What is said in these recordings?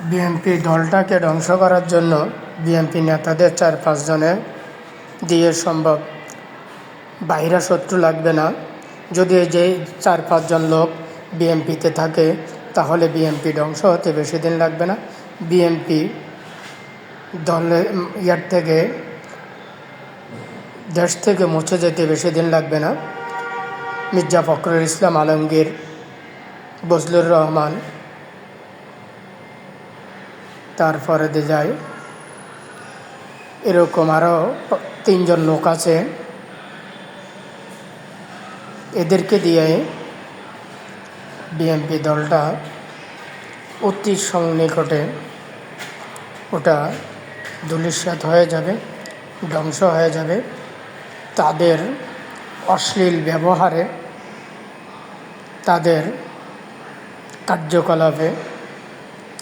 BNP দলটাকে ধ্বংস করার জন্য বিএনপি নেতাদের 4-5 জনের দিয়ে সম্ভব। বাইরে শত্রু লাগবে না। যদি যে 4-5 জন লোক বিএনপিতে থাকে তাহলে বিএনপি ধ্বংস হতে বেশি দিন লাগবে না। বিএনপি দলের থেকে দেশ থেকে মুছে যেতে বেশি দিন লাগবে না। মির্জা ফখরুল ইসলাম আলমগীর, বজলুর রহমান, তারপরে যায় এরকম আরও 3 জন লোক আছে। এদেরকে দিয়ে বিএনপি দলটা অতি সন্নিকটে ওটা ধূলিসাৎ হয়ে যাবে, ধ্বংস হয়ে যাবে। তাদের অশ্লীল ব্যবহারে, তাদের কার্যকলাপে,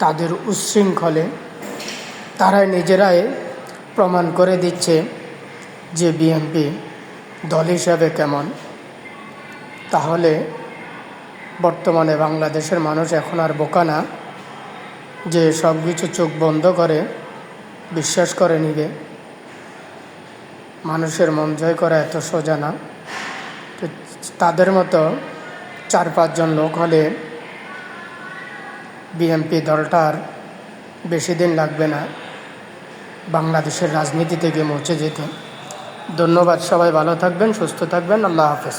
তাদের উচ্ছৃঙ্খলে তারাই নিজেরাই প্রমাণ করে দিচ্ছে যে বিএনপি দল হিসাবে কেমন। তাহলে বর্তমানে বাংলাদেশের মানুষ এখন আর বোকা না যে সব কিছু চোখ বন্ধ করে বিশ্বাস করে নিবে। মানুষের মন জয় করা এত সোজা না। তো তাদের মতো 4-5 জন লোক হলে বিএনপি দলটার বেশি দিন লাগবে না বাংলাদেশের রাজনীতি থেকে মুছে যেতে। ধন্যবাদ। সবাই ভালো থাকবেন, সুস্থ থাকবেন। আল্লাহ হাফেজ।